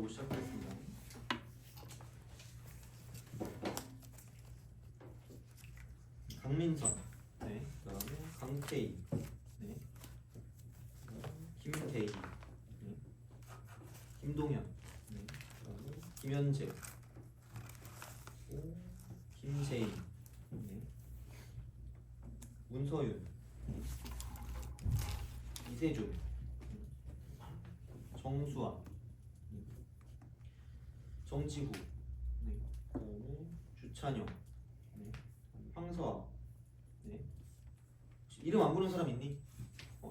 들어오기 시작했습니다. 강민선, 네, 그다음에 강태희, 네, 김태희, 네, 김동현, 네, 그다음에 김현재, 김재희, 네, 문서윤, 이세준, 정수아, 네, 정지구, 네, 그다음에 주찬영, 네, 황서아, 네. 이름 안 부르는 사람 있니?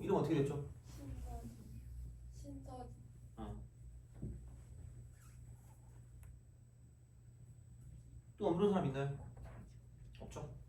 이름 어떻게 됐죠? 신서지. 아. 또 안 부르는 사람 있나요? 없죠?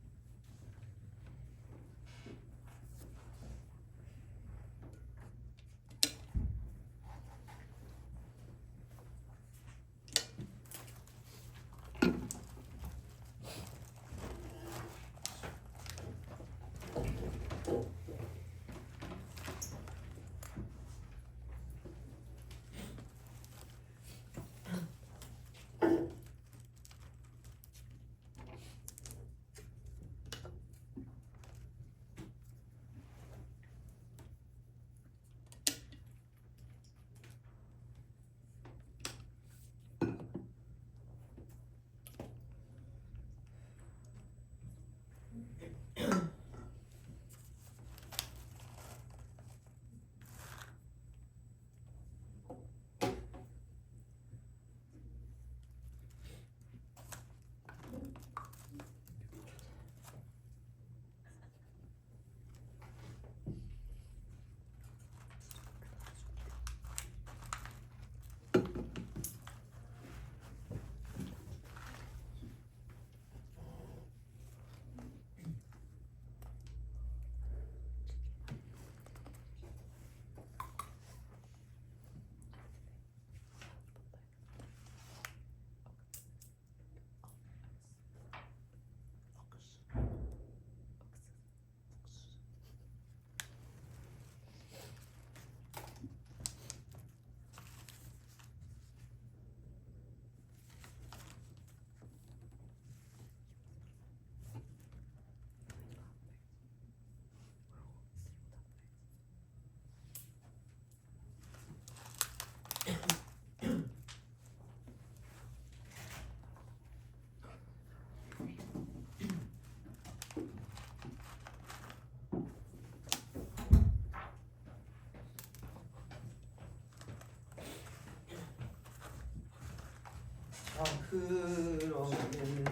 그러면은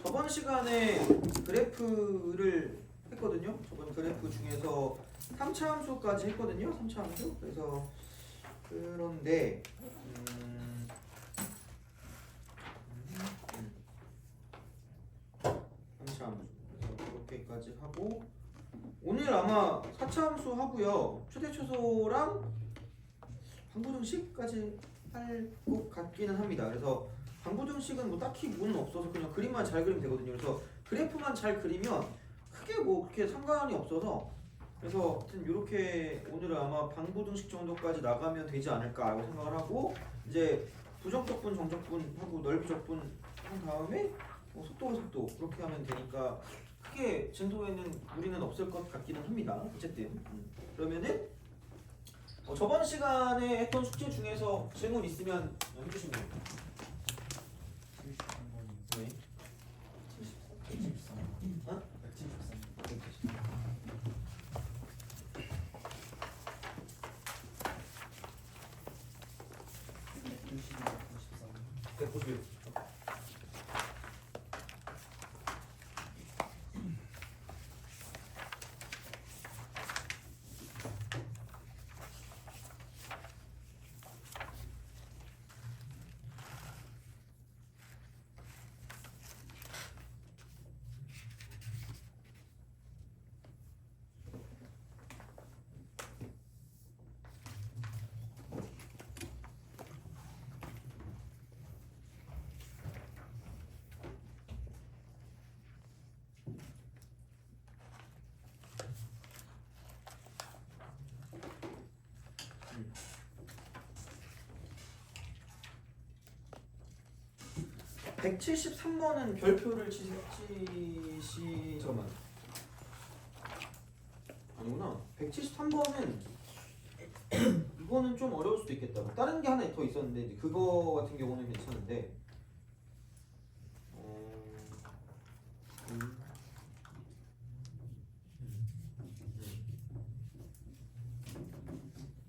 저번 시간에 그래프를 했거든요. 저번 그래프 중에서 3차 함수까지 했거든요. 3차 함수. 그래서 그런데 3차 함수. 그래서 그렇게까지 하고 오늘 아마 4차 함수 하고요. 최대 최소랑 방부등식까지 할 것 같기는 합니다. 그래서 방부등식은 뭐 딱히 무는 없어서 그냥 그림만 잘 그리면 되거든요. 그래서 그래프만 잘 그리면 크게 뭐 그렇게 상관이 없어서 그래서 하여튼 이렇게 오늘은 아마 방부등식 정도까지 나가면 되지 않을까라고 생각을 하고 이제 부정적분, 정적분 하고 넓이적분 한 다음에 뭐 속도와 속도 그렇게 하면 되니까 크게 진도에는 무리는 없을 것 같기는 합니다. 어쨌든 그러면은 저번 시간에 했던 숙제 중에서 질문 있으면 해주시면 됩니다. 네. 173. 어? 173. 네, 보세요. 173번은 별표를 잠깐만. 아니구나. 173번은 이거는 좀 어려울 수도 있겠다. 다른 게 하나 더 있었는데 이제 그거 같은 경우는 괜찮은데.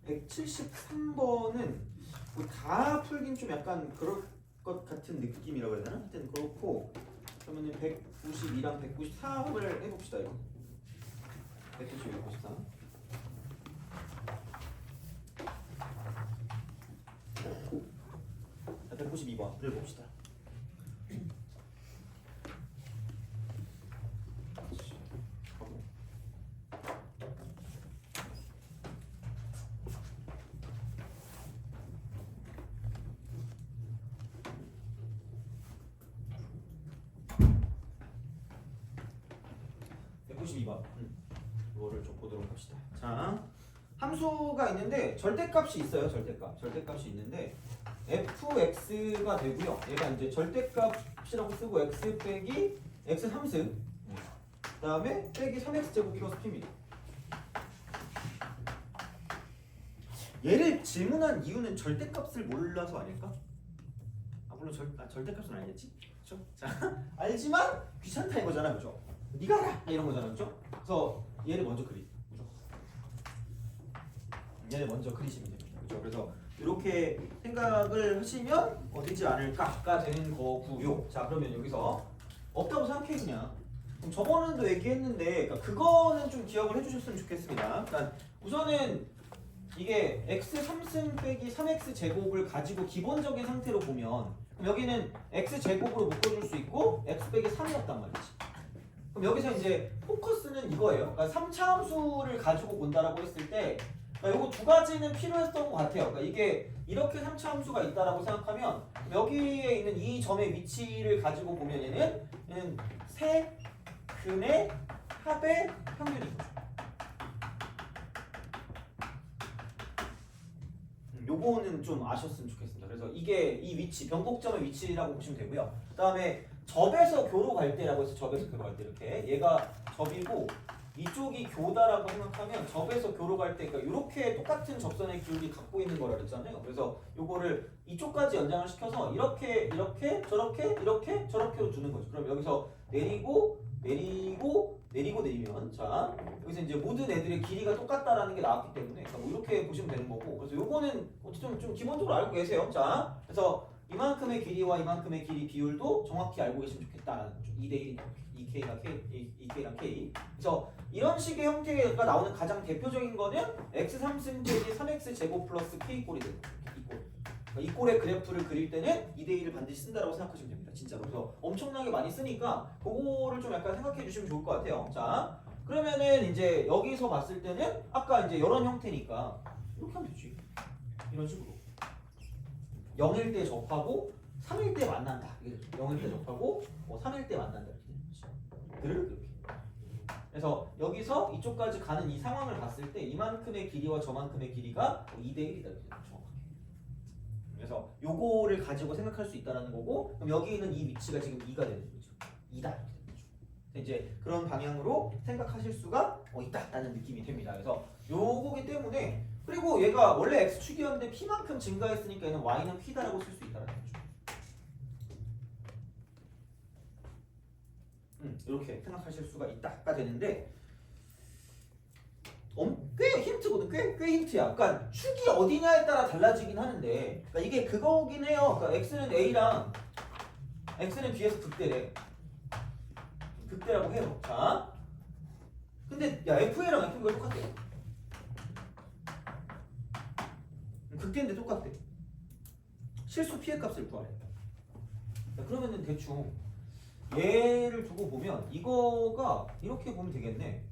173번은 뭐 다 풀긴 좀 약간 그럴 것 같은 느낌이라고 해야 되나? 하여튼 그렇고 그러면은 192랑 194를 해봅시다. 이거 192, 194 192번을 봅시다. 이거를 좀 보도록 합시다. 자, 함수가 있는데 절대값이 있어요. 절대값이 있는데 fx가 되고요. 얘가 이제 절대값이라고 쓰고 x 빼기 x 3승 그다음에 빼기 3x 제곱 플러스 p입니다. 얘를 질문한 이유는 절대값을 몰라서 아닐까? 물론 절대값은 알겠지? 그렇죠? 자, 알지만 귀찮다 이거잖아, 그죠? 네가 알아 이런 거잖아, 그죠? 그래서 얘를 먼저 그리, 무조건. 얘를 먼저 그리시면 됩니다, 그죠? 그래서 이렇게 생각을 하시면 되지 않을까가 되는 거고요. 자, 그러면 여기서 없다고 생각해 그냥. 그럼 저번에도 얘기했는데, 그러니까 그거는 좀 기억을 해주셨으면 좋겠습니다. 그러니까 우선은 이게 x 3승 빼기 3x 제곱을 가지고 기본적인 상태로 보면 그럼 여기는 x 제곱으로 묶어줄 수 있고 x 빼기 3이었단 말이지. 그럼 여기서 이제 포커스는 이거예요. 그러니까 3차 함수를 가지고 본다라고 했을 때 그러니까 요거 두 가지는 필요했던 것 같아요. 그러니까 이게 이렇게 3차 함수가 있다라고 생각하면 여기에 있는 이 점의 위치를 가지고 보면 얘는 세 근의 합의 평균인 거죠. 요거는 좀 아셨으면 좋겠습니다. 그래서 이게 이 위치, 변곡점의 위치라고 보시면 되고요. 그 다음에 접에서 교로 갈 때라고 해서 접에서 교로 갈 때 이렇게 얘가 접이고 이쪽이 교다라고 생각하면 접에서 교로 갈 때 그러니까 이렇게 똑같은 접선의 기울기 갖고 있는 거라 그랬잖아요. 그래서 요거를 이쪽까지 연장을 시켜서 이렇게 저렇게 저렇게로 두는 거죠. 그럼 여기서 내리면 자 여기서 이제 모든 애들의 길이가 똑같다라는 게 나왔기 때문에 그러니까 뭐 이렇게 보시면 되는 거고 그래서 요거는 어쨌든 좀 기본적으로 알고 계세요. 자 그래서 이만큼의 길이와 이만큼의 길이 비율도 정확히 알고 계시면 좋겠다라는 거죠. 2대1 2K랑 K. 그래서 이런 식의 형태가 나오는 가장 대표적인 거는 x 3승 빼기 3x 제곱 플러스 K 꼴이 되는 거예요. 이 꼴의 그래프를 그릴 때는 2대1을 반드시 쓴다라고 생각하시면 됩니다. 진짜로. 그래서 엄청나게 많이 쓰니까 그거를 좀 약간 생각해 주시면 좋을 것 같아요. 자, 그러면은 이제 여기서 봤을 때는 아까 이제 이런 형태니까 이렇게 하면 되지. 이런 식으로. 0일 때 접하고 3일 때 만난다. 0일 때 접하고 3일 때 만난다. 이렇게 되는 거지. 이렇게. 그래서 여기서 이쪽까지 가는 이 상황을 봤을 때 이만큼의 길이와 저만큼의 길이가 2대1이다. 그래서 요거를 가지고 생각할 수 있다라는 거고 그럼 여기 있는 이 위치가 지금 2가 되는 거죠. 2다 이렇게 되는 거죠. 이제 그런 방향으로 생각하실 수가 있다라는 느낌이 됩니다. 그래서 요거기 때문에 그리고 얘가 원래 x축이었는데 p만큼 증가했으니까 얘는 y는 p다라고 쓸 수 있다라는 거죠. 이렇게 생각하실 수가 있다가 되는데 꽤 힌트거든. 꽤 힌트야. 그러니까 축이 어디냐에 따라 달라지긴 하는데 그러니까 이게 그거긴 해요. 그러니까 x는 a랑 x는 b에서 극대래. 극대라고 해요. 자, 근데 야 fa랑 f가 똑같대. 극대인데 똑같대. 실수 피해 값을 구하래. 그러면은 대충 얘를 두고 보면 이거가 이렇게 보면 되겠네.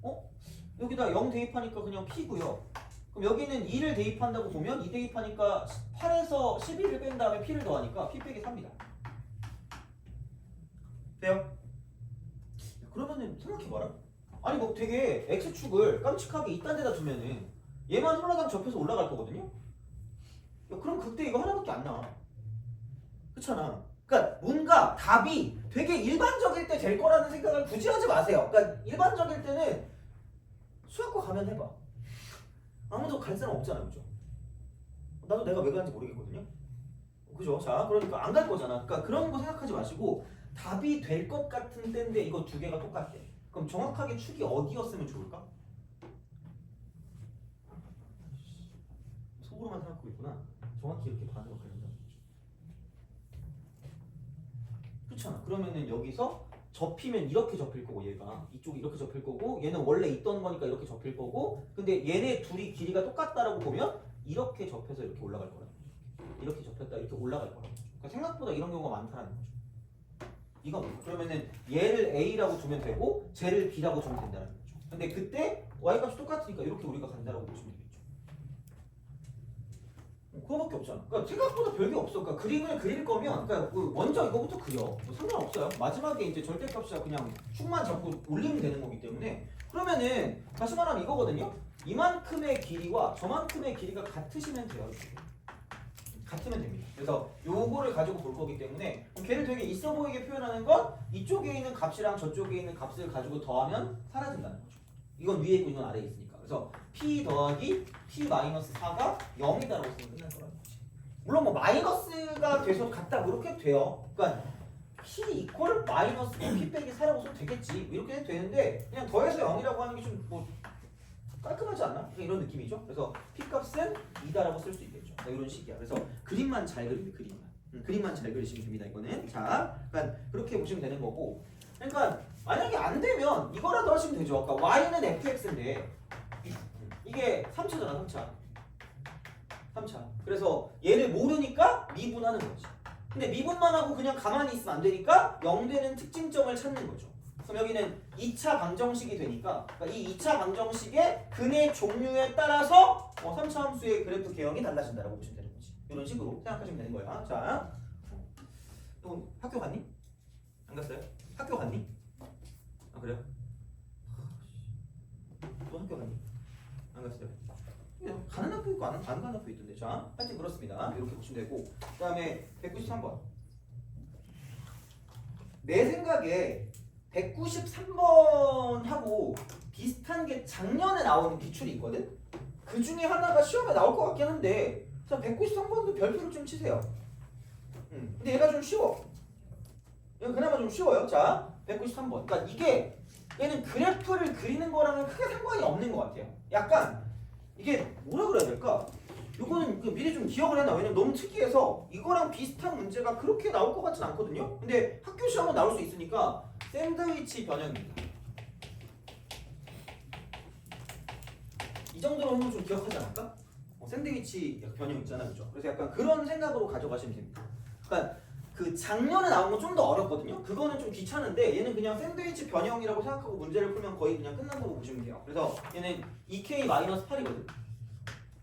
여기다 0 대입하니까 그냥 p고요. 그럼 여기는 2를 대입한다고 보면 2 대입하니까 8에서 11을 뺀 다음에 p를 더하니까 p 빼기 3입니다. 돼요? 그러면은 생각해봐라. 아니 뭐 되게 x축을 깜찍하게 이딴 데다 두면은 얘만 하나당 접해서 올라갈 거거든요. 야, 그럼 그때 이거 하나밖에 안 나와. 그렇잖아. 그러니까 뭔가 답이 되게 일반적일 때 될 거라는 생각을 굳이 하지 마세요. 그러니까 일반적일 때는 수학과 가면 해봐. 아무도 갈 사람 없잖아, 그죠? 나도 내가 왜 가는지 모르겠거든요. 그죠? 자, 그러니까 안 갈 거잖아. 그러니까 그런 거 생각하지 마시고 답이 될 것 같은 때인데 이거 두 개가 똑같대. 그럼 정확하게 축이 어디였으면 좋을까? 속으로만 생각하고 있구나. 정확히 이렇게 반으로 갈린다는 거죠. 그렇잖아. 그러면은 여기서 접히면 이렇게 접힐 거고 얘가 이쪽이 이렇게 접힐 거고 얘는 원래 있던 거니까 이렇게 접힐 거고 근데 얘네 둘이 길이가 똑같다라고 보면 이렇게 접해서 이렇게 올라갈 거라는 거죠. 이렇게 접혔다 이렇게 올라갈 거라는 거죠. 그러니까 생각보다 이런 경우가 많다는 거죠. 이거 그러면은 얘를 A라고 두면 되고 쟤를 B라고 두면 된다는 거죠. 근데 그때 Y 값이 똑같으니까 이렇게 우리가 간다라고 보시면 되겠죠. 그거밖에 없잖아. 그러니까 생각보다 별게 없어. 그러니까 그림을 그릴 거면 그러니까 먼저 이거부터 그려. 뭐 상관없어요. 마지막에 이제 절대값이야 그냥 축만 잡고 올리면 되는 거기 때문에 그러면은 다시 말하면 이거거든요. 이만큼의 길이와 저만큼의 길이가 같으시면 돼요. 같으면 됩니다. 그래서 요거를 가지고 볼 거기 때문에 걔를 되게 있어 보이게 표현하는 건 이쪽에 있는 값이랑 저쪽에 있는 값을 가지고 더하면 사라진다는 거죠. 이건 위에 있고 이건 아래에 있으니까. 그래서 p 더하기 p-4가 0이다라고 쓰면 끝날 거라는 거지. 물론 뭐 마이너스가 돼서 같다 뭐 이렇게 돼요. 그러니까 p 이퀄 마이너스 p 빼기 4라고 써도 되겠지. 이렇게 해도 되는데 그냥 더해서 0이라고 하는 게 좀 뭐 깔끔하지 않나? 이런 느낌이죠. 그래서 p 값은 2다라고 쓸 수 있겠죠. 이런 식이야. 그래서 그림만 잘 그리면 그림만. 그림만 잘 그리시면 됩니다. 이거는 자, 그러니까 그렇게 보시면 되는 거고. 그러니까 만약에 안 되면 이거라도 하시면 되죠. 아까 y는 fx인데 이게 3차잖아, 3차. 그래서 얘를 모르니까 미분하는 거지. 근데 미분만 하고 그냥 가만히 있으면 안 되니까 0되는 특징점을 찾는 거죠. 그럼 여기는 2차 방정식이 되니까 그러니까 이 2차 방정식의 근의 종류에 따라서 3차 함수의 그래프 개형이 달라진다라고 보시면 되는 거지. 이런 식으로 생각하시면 되는 거야. 자, 너 학교 갔니? 안 갔어요? 학교 갔니? 아 그래요? 너 학교 갔니? 안 갔어요? 가는 학교 있고 안 가는 학교 있던데. 자, 하여튼 그렇습니다. 이렇게 보시면 되고 그 다음에 193번 내 생각에 193번하고 비슷한 게 작년에 나오는 기출이 있거든? 그 중에 하나가 시험에 나올 것 같긴 한데 자 193번도 별표를 좀 치세요. 근데 얘가 좀 쉬워. 얘가 그나마 좀 쉬워요. 자 193번 그러니까 이게 얘는 그래프를 그리는 거랑은 크게 상관이 없는 것 같아요. 약간 이게 뭐라 그래야 될까? 요거는 미리 좀 기억을 해놔. 왜냐면 너무 특이해서 이거랑 비슷한 문제가 그렇게 나올 것 같진 않거든요. 근데 학교 시험은 나올 수 있으니까 샌드위치 변형입니다. 이 정도로 하면 좀 기억하지 않을까? 샌드위치 변형 있잖아, 그죠? 그래서 약간 그런 생각으로 가져가시면 됩니다. 그러니까 그 작년에 나온 건 좀 더 어렵거든요. 그거는 좀 귀찮은데 얘는 그냥 샌드위치 변형이라고 생각하고 문제를 풀면 거의 그냥 끝난다고 보시면 돼요. 그래서 얘는 2k-8이거든.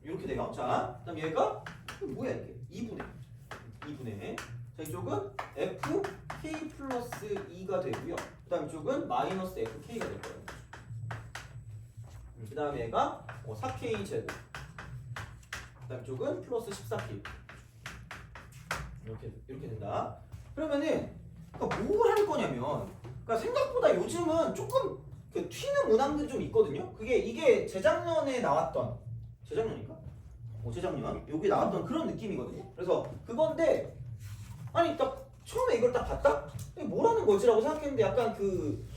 이렇게 돼요. 자, 그다음 얘가 뭐야 이게? 2분의. 자, 이쪽은 fk 플러스 2가 되고요. 그다음 이쪽은 마이너스 fk가 될 거예요. 그다음에 얘가 4k 제곱. 그다음 이쪽은 플러스 14k. 이렇게 된다. 그러면은 그러니까 뭘 할 거냐면, 그러니까 생각보다 요즘은 조금 그 튀는 문항들이 좀 있거든요. 이게 재작년에 나왔던 재작년인가? 재작년 여기 나왔던 그런 느낌이거든요. 그래서 그건데 아니 딱 처음에 이걸 딱 봤다? 이게 뭐라는 거지라고 생각했는데 약간 그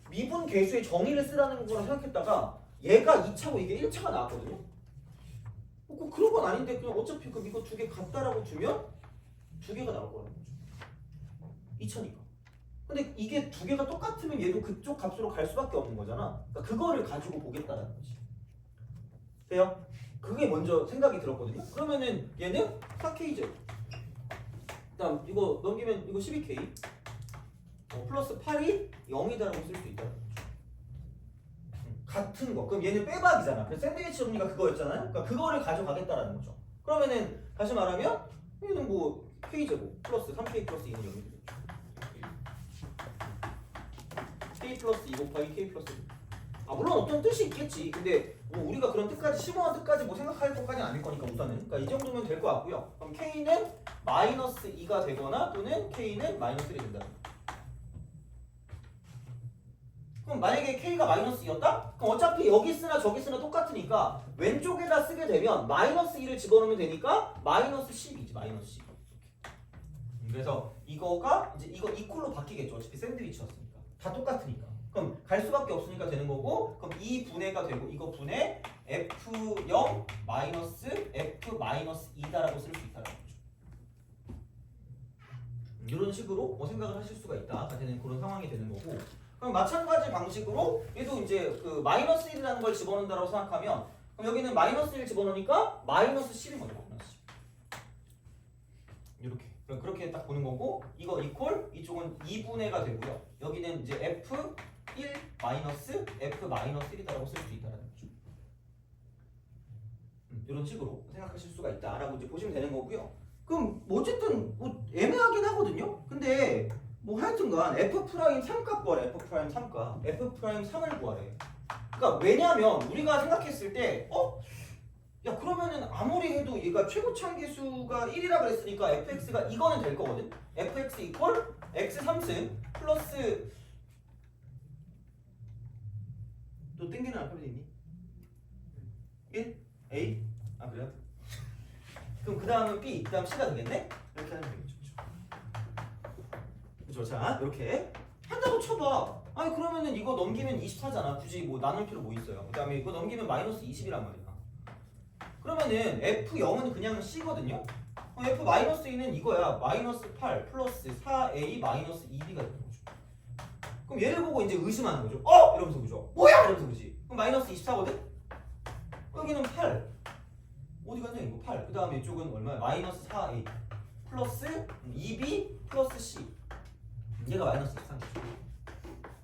미분 계수의 정의를 쓰라는 거라 생각했다가 얘가 2차고 이게 1차가 나왔거든요. 꼭 그런 건 아닌데 그냥 어차피 그럼 이거 두 개 같다라고 두면 두 개가 나올 거라는 거죠. 2차니까. 근데 이게 두 개가 똑같으면 얘도 그쪽 값으로 갈 수밖에 없는 거잖아. 그러니까 그거를 가지고 보겠다는 거지. 돼요? 그게 먼저 생각이 들었거든요. 그러면은 얘는 4k제곱. 그다음 이거 넘기면 이거 12k. 플러스 8이 0이다라고 쓸 수 있다. 같은 거. 그럼 얘는 빼박이잖아. 그래서 샌드위치 정리가 그거였잖아요. 그러니까 그거를 가져가겠다라는 거죠. 그러면은 다시 말하면 얘는 뭐 k제곱 플러스 3k 플러스 2는 0이 되겠죠. k 플러스 2 곱하기 k 플러스 2. 물론 어떤 뜻이 있겠지. 근데 뭐 우리가 그런 뜻까지 심오한 뜻까지 뭐 생각할 것까지는 아닐 거니까 우선은. 그러니까 이 정도면 될 것 같고요. 그럼 k는 마이너스 2가 되거나 또는 k는 마이너스 1이 된다. 그럼 만약에 k가 마이너스 2였다? 그럼 어차피 여기 쓰나 저기 쓰나 똑같으니까 왼쪽에다 쓰게 되면 마이너스 2를 집어넣으면 되니까 마이너스 10이지. 마이너스 10. 그래서 이거가 이제 이거 이퀄로 바뀌겠죠. 어차피 샌드위치였으니까. 다 똑같으니까. 그럼 갈 수밖에 없으니까 되는 거고, 그럼 이 분해가 되고 이거 분해 f0 마이너스 f 마이너스 2다라고 쓸 수 있다는 거죠. 이런 식으로 뭐 생각을 하실 수가 있다. 되는 그런 상황이 되는 거고. 그럼 마찬가지 방식으로 얘도 이제 그 마이너스 1이라는 걸 집어넣는다고 생각하면, 그럼 여기는 마이너스 1 집어넣으니까 마이너스 10인 거죠. 마이너스 10. 이렇게. 그럼 그렇게 딱 보는 거고, 이거 이퀄 이쪽은 2분해가 되고요. 여기는 이제 f 1 마이너스 f 마이너스 1이다라고 쓸 수 있다는 거죠. 이런 식으로 생각하실 수가 있다라고 이제 보시면 되는 거고요. 그럼 뭐 어쨌든 뭐 애매하긴 하거든요. 근데 뭐 하여튼간 f 프라임 3값 구하래. f 프라임 3값. f 프라임 3을 구하래. 그러니까 왜냐면 우리가 생각했을 때 야 그러면은 아무리 해도 얘가 최고 참계수가 1이라 그랬으니까 fx가 이거는 될 거거든. fx 이퀄 x 3승 플러스 또 땡기는 알파벳 있니? 1? A? 아 그래요? 그럼 그 다음은 B, 그 다음 C가 되겠네? 이렇게 하면 되겠죠. 그죠? 자, 이렇게 한다고 쳐봐. 아니 그러면은 이거 넘기면 24잖아. 굳이 뭐 나눌 필요 뭐 있어요. 그 다음에 이거 넘기면 마이너스 20이란 말이야. 그러면은 F0은 그냥 C거든요? F 마이너스 2는 이거야. 마이너스 8 플러스 4A 마이너스 2B가 되는 거죠. 그럼 얘를 보고 이제 의심하는 거죠. 이러면서 그죠? 뭐야? 이러면서 그지? 그럼 마이너스 24거든? 여기는 8. 어디 갔냐 이거 8. 그 다음에 이쪽은 얼마야? 마이너스 4A 플러스 2B 플러스 C. 얘가 마이너스 23이죠.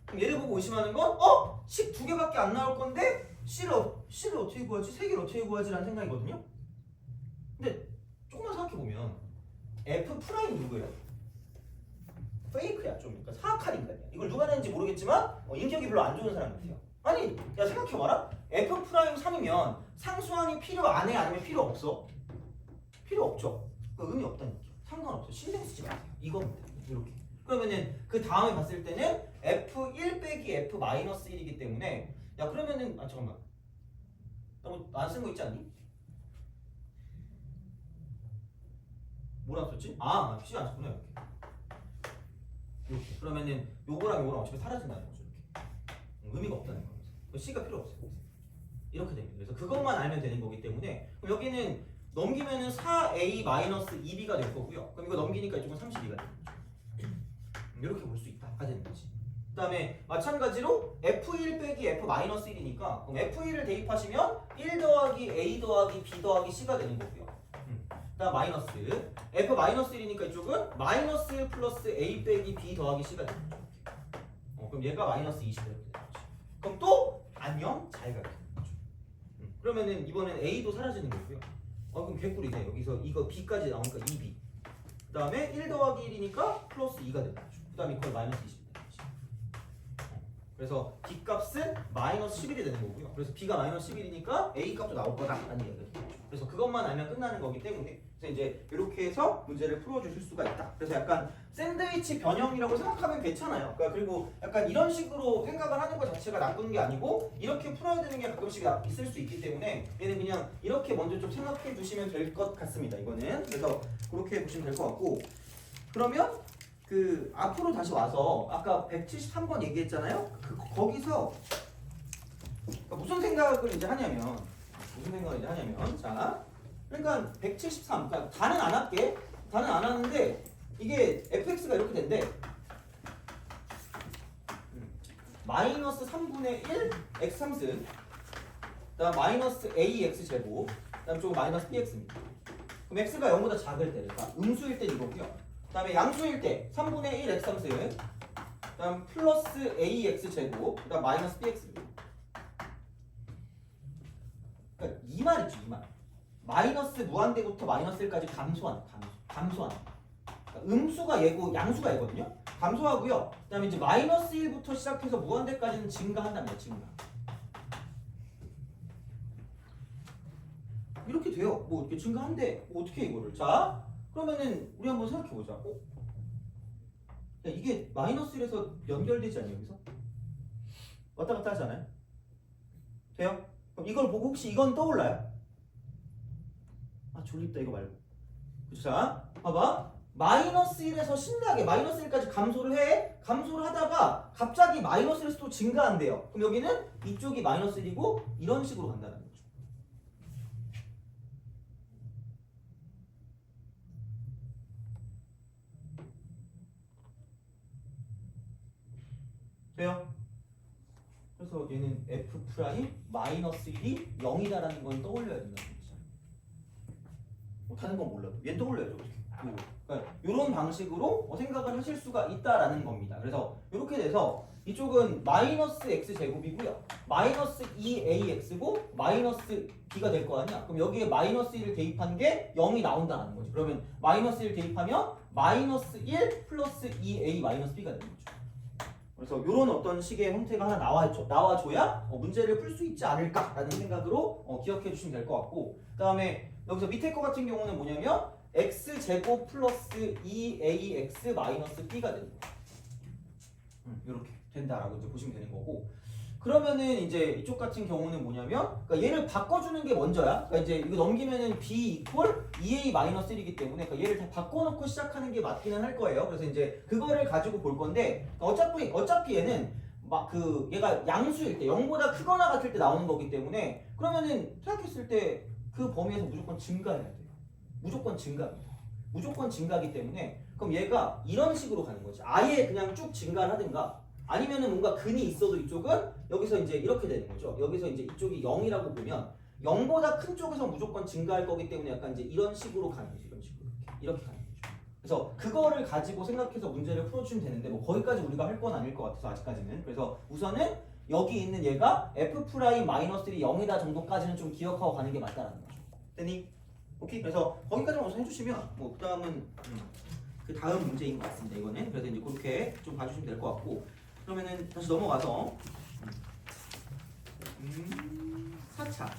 그럼 얘를 보고 의심하는 건 10 두 개밖에 안 나올 건데 C를 어떻게 구하지? 3개를 어떻게 구하지? 라는 생각이거든요. 근데 조금만 생각해보면 F 프라임 누구예요? 페이크야 좀. 그러니까 사악한 인간이야. 이걸 누가 냈는지 모르겠지만 인격이 별로 안 좋은 사람 같아요. 아니 야 생각해봐라. F 프라임 3이면 상수항이 필요 안 해? 아니면 필요 없어? 필요 없죠. 그러니까 의미 없다는 얘기야. 상관없어. 신경 쓰지 마세요. 이겁니다. 이렇게. 그러면은 그 다음에 봤을 때는 F1 빼기 F 마이너스 1이기 때문에 야 그러면은 잠깐만 너무 안 쓴 거 있지 않니? 뭘 안 썼지? PC 안 썼구나 이렇게. 이렇게. 그러면은 요거랑 요거랑 어차피 사라진다는 거죠. 이렇게. 의미가 없다는 거예요. C가 필요 없어요. 이렇게 됩니다. 그래서 그것만 알면 되는 거기 때문에 그럼 여기는 넘기면은 4A 마이너스 2B가 될 거고요. 그럼 이거 넘기니까 이쪽은 32가 되는 거죠. 이렇게 볼 수 있다가 되는 거지. 그 다음에 마찬가지로 F1 빼기 F 마이너스 1이니까 그럼 F1을 대입하시면 1 더하기 A 더하기 B 더하기 C가 되는 거고요. 그 다음 마이너스 F 마이너스 1이니까 이쪽은 마이너스 1 플러스 A 빼기 B 더하기 C가 되는 거죠. 그럼 얘가 마이너스 20 이렇게 되는 거지. 그럼 또 안녕 잘 가게 되는 거죠. 그러면은 이번엔 A도 사라지는 거고요. 그럼 개꿀이네. 여기서 이거 B까지 나오니까 2B. 그 다음에 1 더하기 1이니까 플러스 2가 되는 거죠. 그 다음에 이걸 마이너스 20이 되는 거지. 그래서 B 값은 마이너스 11이 되는 거고요. 그래서 B가 마이너스 11이니까 A 값도 나올 거다라는 얘기가 되는 거죠. 그래서 그것만 알면 끝나는 거기 때문에 그래서 이제 이렇게 해서 문제를 풀어주실 수가 있다. 그래서 약간 샌드위치 변형이라고 생각하면 괜찮아요. 그러니까 그리고 약간 이런 식으로 생각을 하는 것 자체가 나쁜 게 아니고 이렇게 풀어야 되는 게 가끔씩 있을 수 있기 때문에 얘는 그냥 이렇게 먼저 좀 생각해 두시면 될 것 같습니다. 이거는 그래서 그렇게 보시면 될 것 같고 그러면 그 앞으로 다시 와서 아까 173번 얘기했잖아요. 거기서 그러니까 무슨 생각을 이제 하냐면 자 그러니까 173 그러니까 다는 안 할게. 다는 안 하는데 이게 fx가 이렇게 된대. 마이너스 3분의 1 x 3승 그다음 마이너스 ax 제곱 그다음 조금 마이너스 bx입니다. 그럼 x가 0보다 작을 때 그러니까 음수일 때 이거고요. 그다음에 양수일 때 3분의 1 x 3승 그다음 플러스 ax 제곱 그다음 마이너스 bx입니다. 그러니까 이 말 있죠, 이 말. 마이너스 무한대부터 마이너스 1까지 감소하는. 그러니까 음수가 얘고 양수가 얘거든요. 감소하고요. 그다음에 이제 마이너스 1부터 시작해서 무한대까지는 증가한답니다. 증가. 이렇게 돼요. 뭐 이렇게 증가한데 뭐 어떻게 이거를? 자, 그러면은 우리 한번 생각해 보자. 야, 이게 마이너스 1에서 연결되지 않냐 여기서? 왔다 갔다 하잖아요. 돼요? 그럼 이걸 보고 혹시 이건 떠올라요? 아 졸립다 이거 말고. 그쵸? 자, 봐봐. 마이너스 1에서 신나게 마이너스 1까지 감소를 해. 감소를 하다가 갑자기 마이너스 1에서 또 증가한대요. 그럼 여기는 이쪽이 마이너스 1이고 이런 식으로 간다는 거죠. 돼요? 그래서 얘는 f 프라임 마이너스 1이 0이다라는 건 떠올려야 된다는 거죠. 못하는 건 몰라도 얘는 떠올려야죠. 그러니까 이런 방식으로 생각을 하실 수가 있다라는 겁니다. 그래서 이렇게 돼서 이쪽은 마이너스 x 제곱이고요. 마이너스 2ax고 마이너스 b가 될 거 아니야. 그럼 여기에 마이너스 1을 대입한 게 0이 나온다는 거죠. 그러면 마이너스 1 대입하면 마이너스 1 플러스 2a 마이너스 b가 되는 거죠. 그래서 이런 어떤 식의 형태가 하나 나와줘야 문제를 풀 수 있지 않을까라는 생각으로 기억해 주시면 될 것 같고, 그 다음에 여기서 밑에 거 같은 경우는 뭐냐면 x제곱 플러스 2ax 마이너스 b가 되는 거예요. 이렇게 된다라고 이제 보시면 되는 거고, 그러면은 이제 이쪽 같은 경우는 뭐냐면 그러니까 얘를 바꿔주는 게 먼저야. 그러니까 이제 이거 넘기면은 b 이퀄 2a 마이너스 1이기 때문에 그러니까 얘를 다 바꿔놓고 시작하는 게 맞기는 할 거예요. 그래서 이제 그거를 가지고 볼 건데 어차피 얘는 막 얘가 양수일 때 0보다 크거나 같을 때 나오는 거기 때문에 그러면은 생각했을 때 그 범위에서 무조건 증가해야 돼요. 무조건 증가입니다. 무조건 증가하기 때문에 그럼 얘가 이런 식으로 가는 거지. 아예 그냥 쭉 증가를 하든가 아니면은 뭔가 근이 있어도 이쪽은 여기서 이제 이렇게 되는 거죠. 여기서 이제 이쪽이 0이라고 보면 0보다 큰 쪽에서 무조건 증가할 거기 때문에 약간 이제 이런 식으로 가는 거죠. 이런 식으로 이렇게 가는 거죠. 그래서 그거를 가지고 생각해서 문제를 풀어주시면 되는데 뭐 거기까지 우리가 할 건 아닐 것 같아서 아직까지는. 그래서 우선은 여기 있는 얘가 f 프라임 마이너스 1이 0이다 정도까지는 좀 기억하고 가는 게 맞다라는 거죠. 됐니? 오케이. 그래서 거기까지만 우선 해주시면 뭐 그 다음은 그 다음 문제인 것 같습니다. 이거는 그래서 이제 그렇게 좀 봐주시면 될 것 같고. 그러면은 다시 넘어가서 4차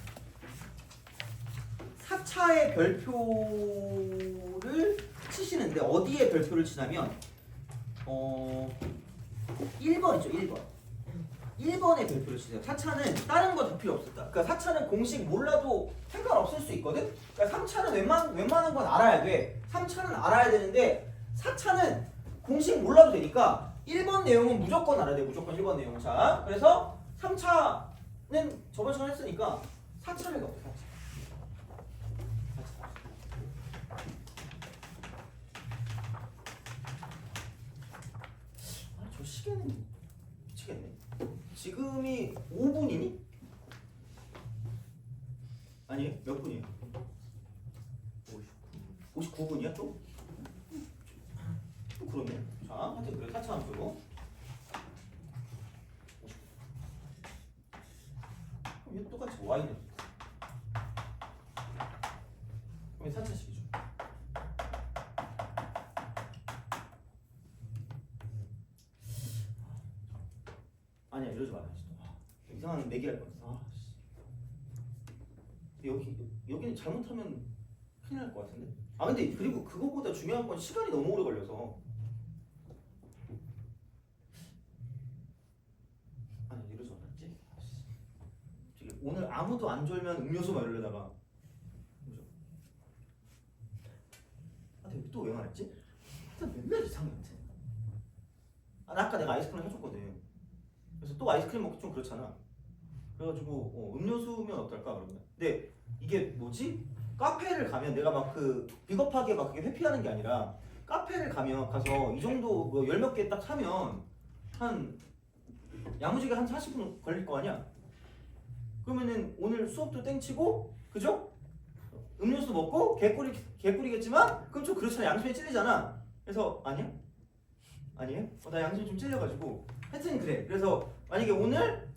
4차의 별표를 치시는데 어디에 별표를 치냐면 1번이죠. 1번에 별표를 치세요. 4차는 다른 거 다 필요 없었다. 그러니까 4차는 공식 몰라도 상관없을 수 있거든. 그러니까 3차는 웬만한 건 알아야 돼. 3차는 알아야 되는데 4차는 공식 몰라도 되니까 1번 내용은 무조건 알아야 돼. 무조건 1번 내용. 자, 그래서 3차는 저번 시간에 했으니까 4차를 넣어. 4차. 저 시계는 미치겠네. 지금이 5분이니? 아니, 몇 분이에요? 59분이야 또? 또 그러네. 자, 하여튼 그래. 4차 함수로. 그럼 얘 똑같이 y는. 그럼 4차식이죠. 아니야, 이러지 마라. 이상한 내기할 뻔했어. 여기는 잘못하면 큰일 날 것 같은데. 아 근데 그리고 그거보다 중요한 건 시간이 너무 오래 걸려서. 아니 이러지 말았지. 오늘 아무도 안 졸면 음료수 마시려다가. 그죠? 아 근데 또 왜 말했지? 하여튼 맨날 이상해. 아까 내가 아이스크림 해줬거든. 그래서 또 아이스크림 먹기 좀 그렇잖아. 그래가지고 음료수면 어떨까 그러면. 근데 이게 뭐지? 카페를 가면 내가 막 비겁하게 막 그게 회피하는 게 아니라 카페를 가서 이 정도 뭐 열 몇 개 딱 사면 한 야무지게 한 40분 걸릴 거 아니야? 그러면은 오늘 수업도 땡치고 그죠? 음료수 먹고 개꿀이겠지만 그럼 좀 그렇잖아. 양심에 찔리잖아. 그래서 아니야? 아니에요? 나 양심이 좀 찔려가지고 하여튼 그래. 그래서 만약에 오늘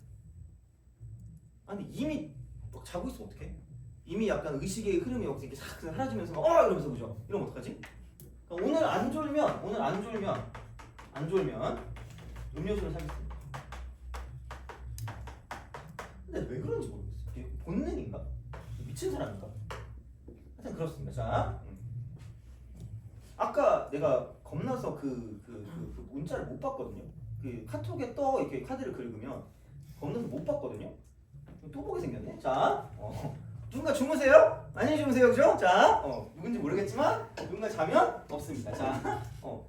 근데 이미 막 자고 있으면 어떡해? 이미 약간 의식의 흐름이 여기서 이렇게 싹 사라지면서 이러면서 그죠? 이러면 어떡하지? 그러니까 오늘 안 졸면 음료수를 사겠습니다. 근데 왜 그런지 모르겠어요. 이게 본능인가? 미친 사람인가? 하여튼 그렇습니다. 자, 아까 내가 겁나서 그 문자를 못 봤거든요. 그 카톡에 떠 이렇게 카드를 긁으면 겁나서 못 봤거든요. 또 보게 생겼네. 자, 누군가 주무세요? 안녕히 주무세요, 그죠? 자, 누군지 모르겠지만 누군가 자면 없습니다. 자,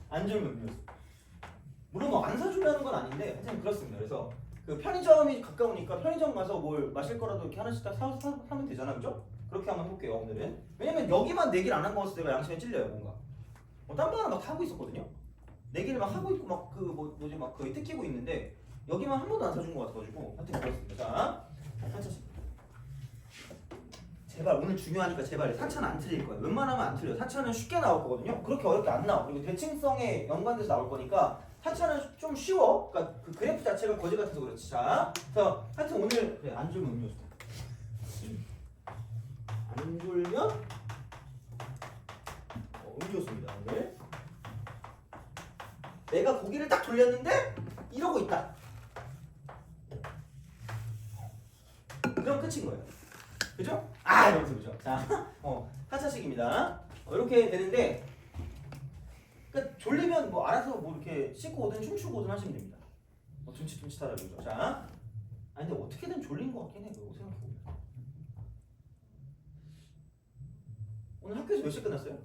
안 졸면 음료수. 물론 뭐 안 사주려는 건 아닌데 하여튼 그렇습니다. 그래서 그 편의점이 가까우니까 편의점 가서 뭘 마실 거라도 이렇게 하나씩 딱 사면 되잖아, 그죠? 그렇게 한번 해볼게요, 오늘은. 왜냐면 여기만 내기를 안 한 거라서 내가 양심에 찔려요, 뭔가. 딴 거 하나 막 하고 있었거든요. 내기를 막 하고 있고 막 그 뭐지 막 거의 뜯기고 있는데 여기만 한 번도 안 사준 거 같아가지고 하여튼 그렇습니다. 자, 한차씩. 제발 오늘 중요하니까 제발 사차는 안 틀릴 거야. 웬만하면 안 틀려. 사차는 쉽게 나올 거거든요. 그렇게 어렵게 안 나와. 그리고 대칭성에 연관돼서 나올 거니까 사차는 좀 쉬워. 그러니까 그 그래프 자체가 거지 같아서 그렇지. 자, 그래서 하여튼 오늘 그래, 안 졸면 음료수. 안 졸면 음료수입니다. 오늘 내가 고개를 딱 돌렸는데 이러고 있다. 그럼 끝인 거예요. 그죠? 이러면서 그죠? 자, 4차식입니다. 이렇게 되는데, 그러니까 졸리면 뭐 알아서 뭐 이렇게 씻고 오든 춤추고 오든 하시면 됩니다. 뭐 둠칫둠칫하다 그죠? 자, 근데 어떻게든 졸린 것 같긴 해. 그거 생각해보면. 오늘 학교에서 몇 시에 끝났어요?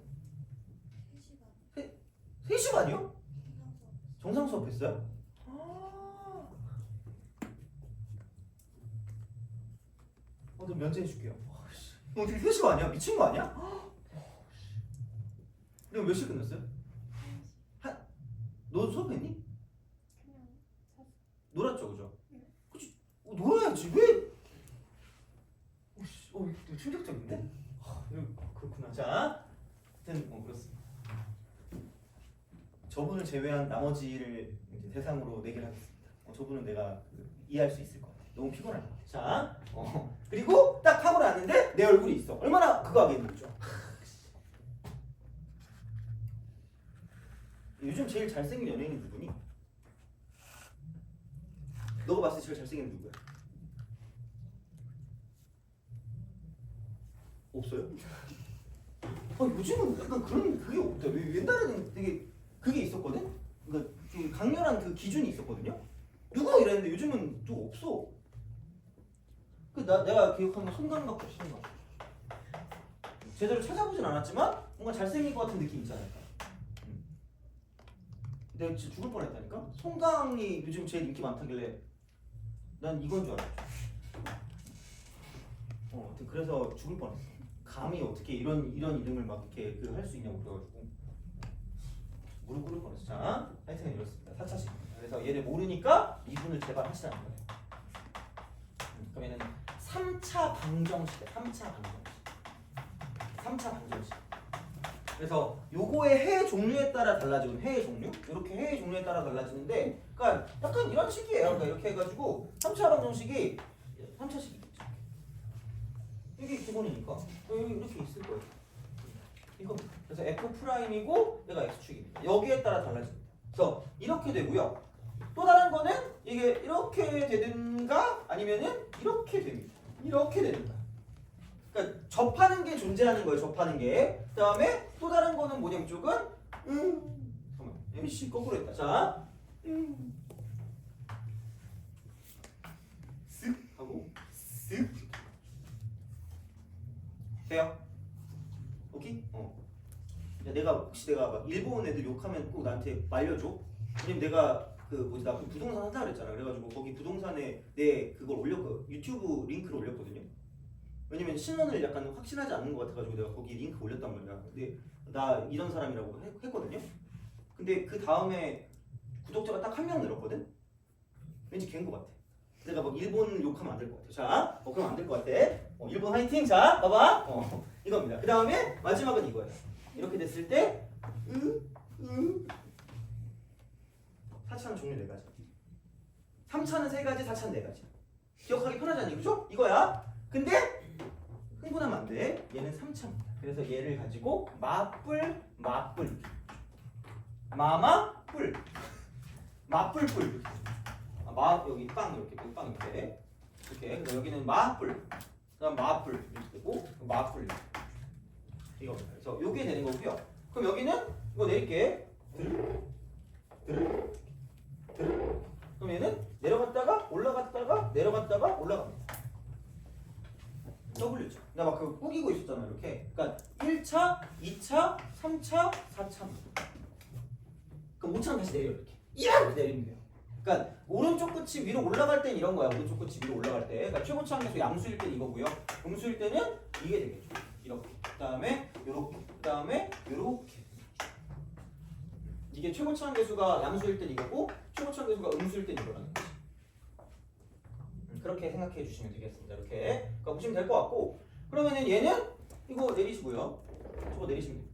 3시 반이요? 정상 수업 했어요? 오늘 면제 해줄게요. 어떻게 3시 반이야? 미친 거 아니야? 근데 몇 시에 끝났어요? 너 수업했니? 놀았죠, 그죠? 그치? 놀아야지 왜? 이거 충격적인데? 그렇구나. 자, 하여튼 그렇습니다. 저분을 제외한 나머지를 이제 대상으로 내기를 하겠습니다. 저분은 내가 이해할 수 있을 것 같아. 너무 피곤할 것 같아. 자, 그리고 딱 하고 났는데 내 얼굴이 있어. 얼마나 그거 하겠는지죠. 요즘 제일 잘생긴 연예인이 누구니? 너가 봤을 때 제일 잘생긴 누구야? 없어요? 요즘은 약간 그런 그게 없다. 옛날에는 되게 그게 있었거든? 그러니까 그 강렬한 그 기준이 있었거든요? 누구 이랬는데 요즘은 좀 없어. 내가 기억하는 송강각 같아, 송강. 제대로 찾아보진 않았지만 뭔가 잘생긴 것 같은 느낌 있지 않을까? 내가 진짜 죽을 뻔했다니까? 송강이 요즘 제일 인기 많다길래 난 이건 줄 알았죠. 그래서 죽을 뻔했어. 감히 어떻게 이런 이름을 막 이렇게 할 수 있냐고 그래가지고 무릎 꿇을 뻔했어. 자, 하여튼 이렇습니다. 4차식. 그래서 얘를 모르니까 미분을 제발 하시라는 거예요. 그러면은 3차 방정식. 3차 방정식. 그래서 요거의 해 종류에 따라 달라지는 해의 종류? 이렇게 해의 종류에 따라 달라지는데, 그러니까 약간 이런 식이에요. 그러니까 이렇게 해가지고 3차 방정식이 3차식이 이게 기본이니까 이렇게 있을 거예요. 이거 그래서 f 프라임이고 얘가 x축입니다. 여기에 따라 달라집니다. 그래서 이렇게 되고요. 또 다른 거는 이게 이렇게 되든가 아니면은 이렇게 됩니다. 이렇게 되든가. 그러니까 접하는 게 존재하는 거예요. 접하는 게. 그다음에 또 다른 거는 뭐냐 이쪽은 잠깐만. MC 거꾸로 했다. 자, 쓱 하고 쓱 돼요? 오케이? 내가 혹시 막 일본 애들 욕하면 꼭 나한테 말려줘. 왜냐면 내가 나 부동산 한다 그랬잖아. 그래가지고 거기 부동산에 내 그걸 유튜브 링크를 올렸거든요. 왜냐면 신원을 약간 확신하지 않는 것 같아가지고 내가 거기 링크 올렸단 말이야. 근데 나 이런 사람이라고 했거든요. 근데 그 다음에 구독자가 딱 1명 늘었거든. 왠지 걔인 것 같아. 내가 막 일본 욕하면 안 될 것 같아. 자, 그럼 안 될 것 같아. 일본 화이팅. 자, 봐봐. 이겁니다. 그 다음에 마지막은 이거예요. 이렇게 됐을 때 4차는 종류 4가지. 3차는 3가지, 4차는 4가지. 기억하기 편하잖니, 그죠? 이거야. 근데 흥분하면 안 돼. 얘는 3차입니다. 그래서 얘를 가지고 맞불, 마마뿔, 맞불뿔. 여기 빵 이렇게, 여기 빵 이렇게. 그래서 여기는 마뿔, 그다음 마뿔 이렇게 되고 마뿔 이겁니다. 그래서 요게 되는 거고요. 그럼 여기는 이거 내릴게. 그럼 얘는 내려갔다가 올라갔다가 내려갔다가 올라갑니다. W죠. 내가 막 그 꾸기고 있었잖아 이렇게. 그러니까 1차, 2차, 3차, 4차. 그럼 5차는 다시 내려 이렇게. 이렇게 내리면 돼요. 그러니까 오른쪽 끝이 위로 올라갈 땐 이런 거야. 오른쪽 끝이 위로 올라갈 때. 그러니까 최고차 함수 양수일 땐 이거고요. 음수일 때는 이게 되겠죠. 이렇게. 그다음에 요렇게. 그다음에 요렇게. 이게 최고차 함수가 양수일 땐 이거고 최고차 함수가 음수일 땐 이거라는 거지. 그렇게 생각해 주시면 되겠습니다. 이렇게. 그러니까 보시면 될 것 같고. 그러면은 얘는 이거 내리시고요. 저거 내리시면 돼요.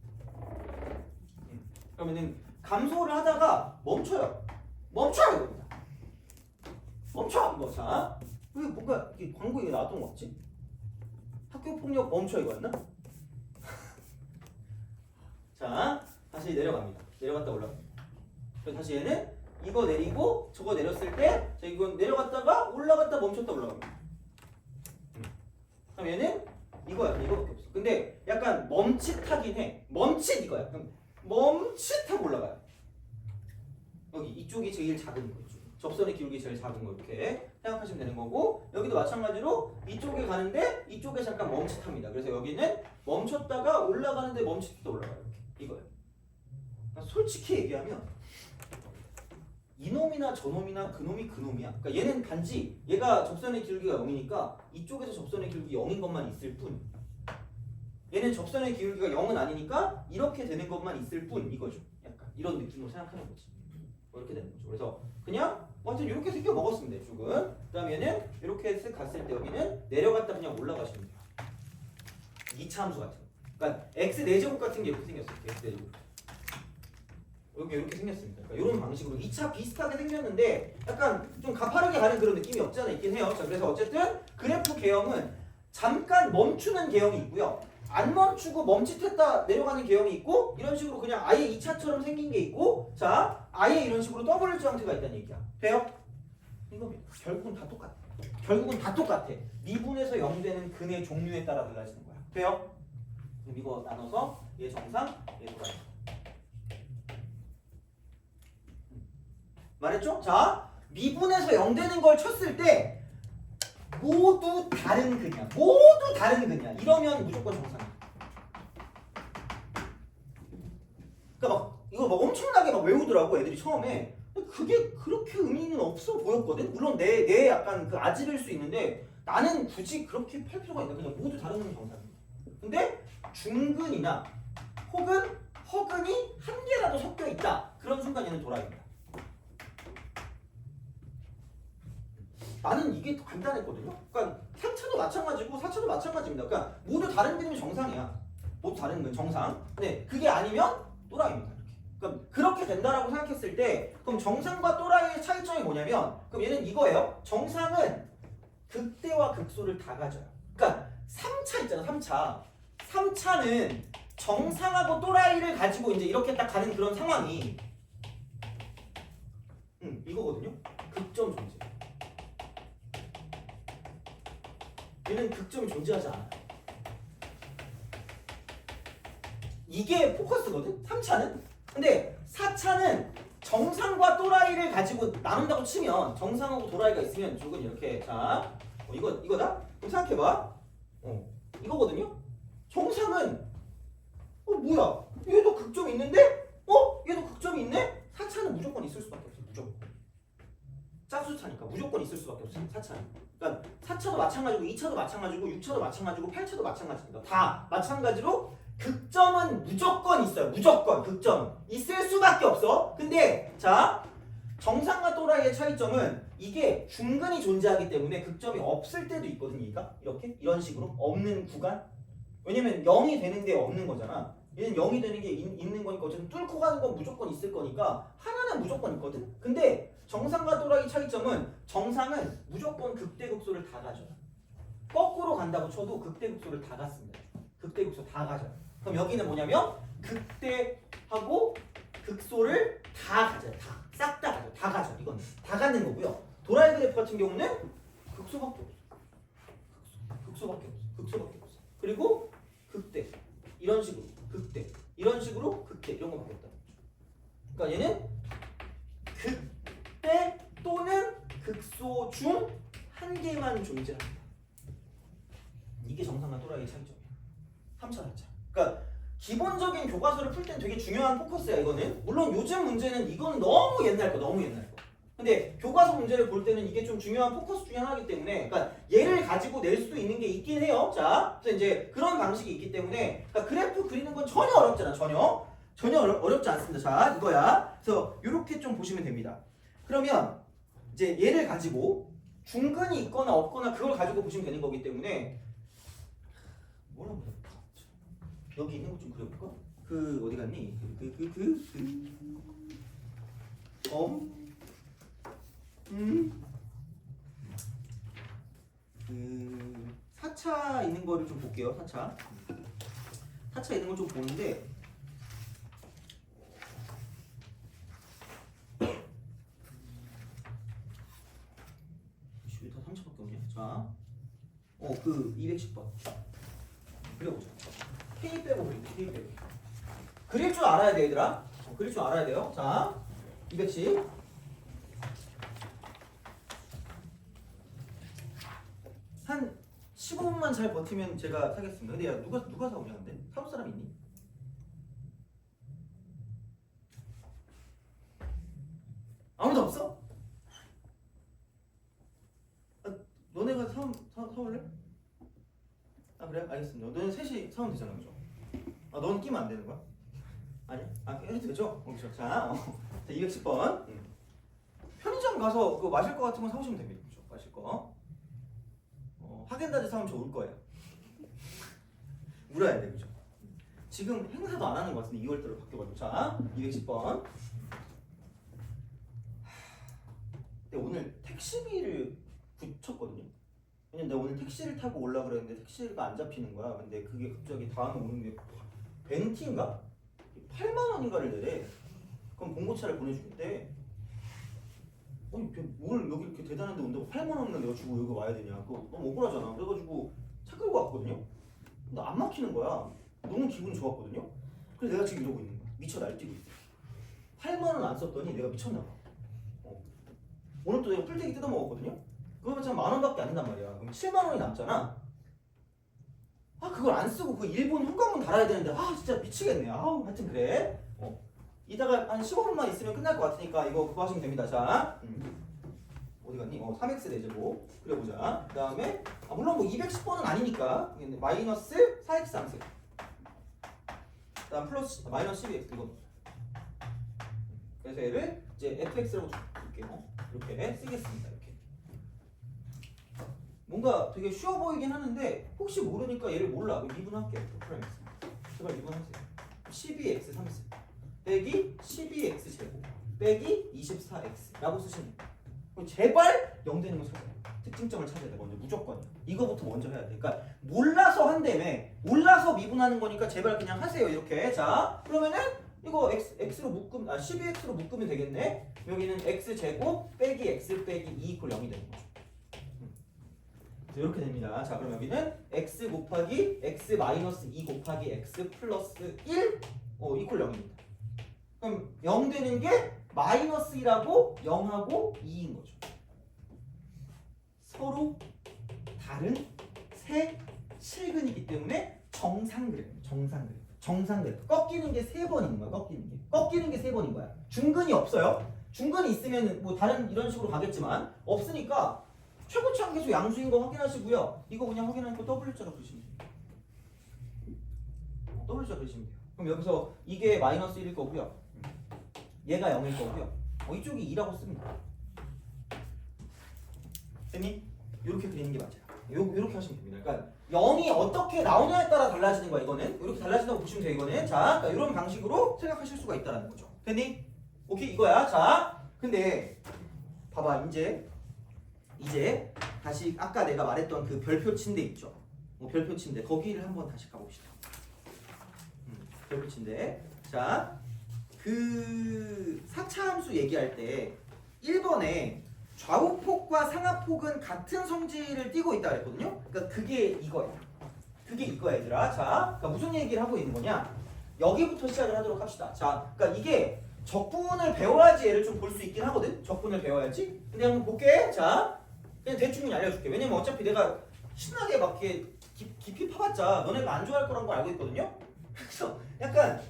그러면은 감소를 하다가 멈춰요. 멈춰요 이겁니다. 멈춰 이거. 자, 왜 뭔가 이게 광고에 나왔던 거 없지? 학교 폭력 멈춰 이거였나? 자, 다시 내려갑니다. 내려갔다 올라갑니다. 그래서 다시 얘는 이거 내리고 저거 내렸을 때, 자 이건 내려갔다가 올라갔다 멈췄다 올라갑니다. 그럼 얘는 이거야. 이거밖에 없어. 근데 약간 멈칫하긴 해. 멈칫 이거야. 그럼 멈칫하고 올라가요. 여기 이쪽이 제일 작은 거. 접선의 기울기 제일 작은 거 이렇게 생각하시면 되는 거고, 여기도 마찬가지로 이쪽에 가는데 이쪽에 잠깐 멈칫합니다. 그래서 여기는 멈췄다가 올라가는데 멈칫도 올라가요. 이렇게. 이거예요. 그러니까 솔직히 얘기하면 이놈이나 저놈이나 그놈이 그놈이야. 그러니까 얘는 단지 얘가 접선의 기울기가 0이니까 이쪽에서 접선의 기울기 0인 것만 있을 뿐, 얘는 접선의 기울기가 0은 아니니까 이렇게 되는 것만 있을 뿐, 이거죠. 약간 이런 느낌으로 생각하는 거지. 이렇게 되는 거죠. 그래서 그냥 완전 이렇게 생겨 먹었으면 돼 쭉은. 그 다음에 얘는 이렇게 쓱 갔을 때 여기는 내려갔다 그냥 올라가시면 돼요. 2차 함수 같은 거. 그러니까 x 4제곱 같은 게 이렇게 생겼어요. x 4제곱. 여기 이렇게 생겼습니다. 그러니까 이런 방식으로 2차 비슷하게 생겼는데 약간 좀 가파르게 가는 그런 느낌이 없지 않아 있긴 해요. 자, 그래서 어쨌든 그래프 개형은 잠깐 멈추는 개형이 있고요. 안 멈추고 멈칫했다 내려가는 개형이 있고, 이런 식으로 그냥 아예 2차처럼 생긴 게 있고, 자 아예 이런 식으로 W 형태가 있다는 얘기야. 돼요? 이겁니다. 결국은 다 똑같아. 결국은 다 똑같아. 미분에서 0 되는 근의 종류에 따라 달라지는 거야. 돼요? 그럼 이거 나눠서 얘 정상, 얘 도라이. 말했죠? 자, 미분에서 0 되는 걸 쳤을 때 모두 다른 근이야. 모두 다른 근이야. 이러면 무조건 정상이야. 그러니까 막 이거 막 엄청나게 막 외우더라고 애들이 처음에. 그게 그렇게 의미는 없어 보였거든. 물론 내 약간 그 아집일 수 있는데 나는 굳이 그렇게 팔 필요가 있나? 그냥 모두 다른 건 정상이야. 근데 중근이나 혹은 허근이 한 개라도 섞여 있다. 그런 순간 얘는 도라입니다. 나는 이게 더 간단했거든요. 그러니까 3차도 마찬가지고 4차도 마찬가지입니다. 그러니까 모두 다른 그림이 정상이야. 모두 다른 건 정상. 근데 그게 아니면 또라이입니다. 이렇게. 그럼 그렇게 된다라고 생각했을 때, 그럼 정상과 또라이의 차이점이 뭐냐면, 그럼 얘는 이거예요. 정상은 극대와 극소를 다 가져요. 그러니까 3차 있잖아. 3차. 3차는 정상하고 또라이를 가지고 이제 이렇게 딱 가는 그런 상황이 이거거든요. 극점 존재. 얘는 극점이 존재하지 않아. 이게 포커스거든. 3차는. 근데 4차는 정상과 또라이를 가지고 나눈다고 치면, 정상하고 또라이가 있으면 조금 이렇게, 자 이거다. 그럼 생각해봐. 이거거든요. 정상은 뭐야? 얘도 극점이 있는데 얘도 극점이 있네? 4차는 무조건 있을 수밖에 없어. 무조건. 짝수차니까 무조건 있을 수밖에 없어. 4차는. 그러니까 4차도 마찬가지고 2차도 마찬가지고 6차도 마찬가지고 8차도 마찬가지입니다. 다 마찬가지로 극점은 무조건 있어요. 무조건 극점 있을 수밖에 없어. 근데 자, 정상과 또라이의 차이점은 이게 중근이 존재하기 때문에 극점이 없을 때도 있거든요. 얘가 이렇게 이런 식으로 없는 구간. 왜냐면 0이 되는데 없는 거잖아. 얘는 0이 되는 게 있는 거니까 어쨌든 뚫고 가는 건 무조건 있을 거니까 하나는 무조건 있거든. 근데 정상과 또라이 차이점은 정상은 무조건 극대극소를 다 가져요. 거꾸로 간다고 쳐도 극대극소를 다 갖습니다. 극대극소 다 가져요. 그럼 여기는 뭐냐면 극대하고 극소를 다 가져요. 싹 다 가져요. 다 가져요. 이건 다 갖는 거고요. 도라이 그래프 같은 경우는 극소밖에 없어. 극소밖에 없어. 극소밖에 없어. 그리고 극대 이런 식으로 극대 이런 이런 식으로 극해 이런 거 바뀌었다. 그러니까 얘는 극대 또는 극소 중 한 개만 존재합니다. 이게 정상과 또라이의 차이점이야. 3차 4차. 그러니까 기본적인 교과서를 풀 땐 되게 중요한 포커스야 이거는. 물론 요즘 문제는 이거는 너무 옛날 거. 근데 교과서 문제를 볼 때는 이게 좀 중요한 포커스 중에 하나이기 때문에 그러니까 얘를 가지고 낼 수도 있는 게 있긴 해요. 자, 그래서 이제 그런 방식이 있기 때문에 그러니까 그래프 그리는 건 전혀 어렵잖아. 전혀 어렵지 않습니다. 자, 이거야. 그래서 이렇게 좀 보시면 됩니다. 그러면 이제 얘를 가지고 중근이 있거나 없거나 그걸 가지고 보시면 되는 거기 때문에 뭘 한번 해볼까? 여기 있는 거 좀 그려볼까? 그 어디 갔니? 그 4차 있는 거를 좀 볼게요. 4차 있는 걸 좀 보는데 다 3차밖에 없냐? 자, 그 210번 그려보자. K 빼고 그릴게. K 빼고. 그릴 줄 알아야 돼, 얘들아. 그릴 줄 알아야 돼요. 자, 210. 한 15분만 잘 버티면 제가 사겠습니다. 근데 야, 누가 사오냐 근데? 사올 사람 있니? 아무도 없어? 너네가 사올래? 아 그래? 알겠습니다. 너네 셋이 사면 되잖아, 그죠? 아 너는 끼면 안 되는 거야? 아니? 아 해도 되죠? 그렇죠. 자, 210번. 편의점 가서 그거 마실 거 같은 거 사오시면 됩니다. 그죠? 마실 거. 하겐다즈 사면 좋을 거예요. 물어야 돼, 그죠? 지금 행사도 안 하는 것 같은데 2월달로 바뀌어가지고. 자, 210번. 근데 오늘 택시비를 붙였거든요. 왜냐면 내가 오늘 택시를 타고 올라 그랬는데 택시가 안 잡히는 거야. 근데 그게 갑자기 다음에 오는 게 벤티인가? 8만 원인가를 내래. 그럼 봉고차를 보내주겠대. 아니 뭘 여기 이렇게 대단한데 온다고 8만 원을 내가 주고 여기 와야 되냐? 그거 너무 억울하잖아. 그래가지고 차 끌고 왔거든요. 근데 안 막히는 거야. 너무 기분이 좋았거든요. 그래서 내가 지금 이러고 있는 거야. 미쳐 날뛰고 있어. 8만 원 안 썼더니 내가 미쳤나 봐. 오늘 또 내가 풀떼기 뜯어 먹었거든요. 그러면 참 만 원밖에 안 된단 말이야. 그럼 7만 원이 남잖아. 아 그걸 안 쓰고 그 일본 현관문 달아야 되는데 아 진짜 미치겠네. 아우 하여튼 그래. 이따가 한 15분만 있으면 끝날 것 같으니까 이거 그거 하시면 됩니다. 자, 어디 갔니? 3x 내제곱 그려보자. 그 다음에 물론 뭐 210번은 아니니까 마이너스 4x 함수. 그 다음 플러스 마이너스 12x 이거. 그래서 얘를 이제 fx라고 줄게요. 이렇게 쓰겠습니다. 이렇게. 뭔가 되게 쉬워 보이긴 하는데 혹시 모르니까 얘를 몰라. 그럼 미분할게요. 프라임스. 제발 미분하세요. 12x 3x 빼기 12x 제곱 빼기 24x 라고 쓰시면 돼요. 그럼 제발 0 되는 거 찾아요. 특징점을 찾아야 돼. 먼저 무조건 이거부터 먼저 해야 돼. 그러니까 몰라서 한다며. 몰라서 미분하는 거니까 제발 그냥 하세요. 이렇게. 자 그러면은 이거 x로 묶으면 12x로 묶으면 되겠네. 여기는 x 제곱 빼기 x 빼기 2 이퀄 0이 되는 거죠. 이렇게 됩니다. 자 그럼 여기는 x 곱하기 x 마이너스 2 곱하기 x 플러스 1 이퀄 0입니다. 그럼 0 되는 게 마이너스 1하고 0하고 2인 거죠. 서로 다른 세 실근이기 때문에 정상그래프. 꺾이는 게 3번인 거야. 꺾이는 게 3번인 거야. 중근이 없어요. 중근이 있으면 뭐 다른 이런 식으로 가겠지만 없으니까 최고치 함계수 양수인 거 확인하시고요. 이거 그냥 확인하니까 W자로 그리시면 돼요. W자 그리시면 돼요. 그럼 여기서 이게 마이너스 1일 거고요. 얘가 0일 거고요. 이쪽이 2라고 씁니다. 됐니? 이렇게 그리는 게 맞아요. 요렇게 하시면 됩니다. 그러니까 0이 어떻게 나오냐에 따라 달라지는 거야. 이거는 이렇게 달라진다고 보시면 돼요. 이거는 자, 그러니까 이런 방식으로 생각하실 수가 있다는 거죠. 됐니? 오케이 이거야. 자, 근데 봐봐 이제 다시 아까 내가 말했던 그 별표 침대 있죠. 별표 침대 거기를 한번 다시 가봅시다. 별표 침대. 자, 그 4차 함수 얘기할 때 1번에 좌우폭과 상하폭은 같은 성질을 띠고 있다 그랬거든요. 그러니까 그게 이거야. 얘들아. 자, 그러니까 무슨 얘기를 하고 있는 거냐? 여기부터 시작을 하도록 합시다. 자, 그러니까 이게 적분을 배워야지 얘를 좀 볼 수 있긴 하거든. 적분을 배워야지. 근데 한번 볼게. 자, 그냥 대충 그냥 알려줄게. 왜냐면 어차피 내가 신나게 막 이렇게 깊이 파봤자 너네가 안 좋아할 거란 걸 알고 있거든요. 그래서 약간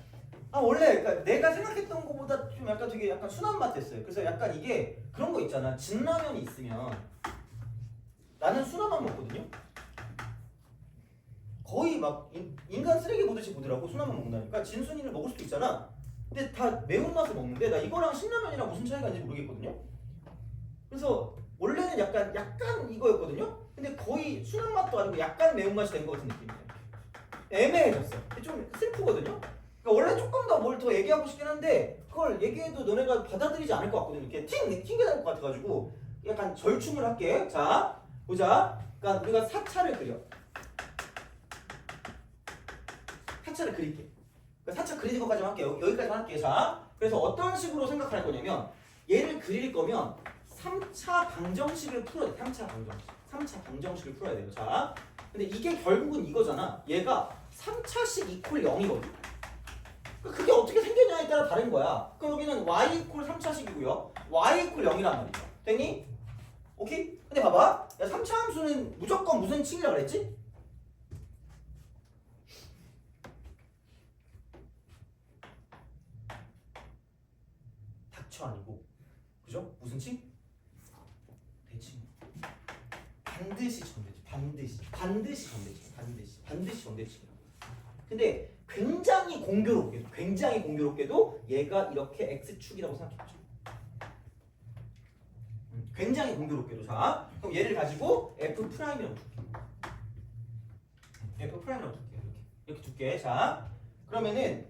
원래 그러니까 내가 생각했던 것보다 좀 약간 되게 약간 순한 맛 됐어요. 그래서 약간 이게 그런 거 있잖아. 진라면이 있으면 나는 순한맛 먹거든요. 거의 막 인간 쓰레기 보듯이 보더라고. 순한맛 먹는다니까. 진순이를 먹을 수도 있잖아. 근데 다 매운맛을 먹는데 나 이거랑 신라면이랑 무슨 차이가 있는지 모르겠거든요. 그래서 원래는 약간 이거였거든요. 근데 거의 순한 맛도 아니고 약간 매운맛이 된 것 같은 느낌이에요. 애매해졌어. 좀 슬프거든요. 그러니까 원래 조금 더 뭘 더 얘기하고 싶긴 한데 그걸 얘기해도 너네가 받아들이지 않을 것 같거든요. 이렇게 튕겨 나올 것 같아가지고 약간 절충을 할게. 자, 보자. 그러니까 우리가 사차를 그려. 사차를 그릴게. 그러니까 사차 그리는 것까지만 할게요. 여기까지만 할게요. 자, 그래서 어떤 식으로 생각할 거냐면 얘를 그릴 거면 3차 방정식을 풀어야 돼. 3차 방정식을 풀어야 돼요. 자, 근데 이게 결국은 이거잖아. 얘가 3차식 이퀄 0이거든. 그게 어떻게 생겼냐에 따라 다른 거야. 그럼 여기는 y 이퀄 3차식이고요. y 이퀄 0이란 말이죠. 됐니? 오케이? 근데 봐봐. 야, 3차 함수는 무조건 무슨 칭이라 그랬지? 닥쳐 아니고. 그죠? 무슨 칭? 대칭. 반드시 전대칭. 반드시 전대칭. 근데 굉장히 공교롭게도 얘가 이렇게 x축이라고 생각해보죠. 굉장히 공교롭게도. 자, 그럼 얘를 가지고 F'이라고 둘게. F'이라고 둘게. 이렇게 둘게. 자, 그러면은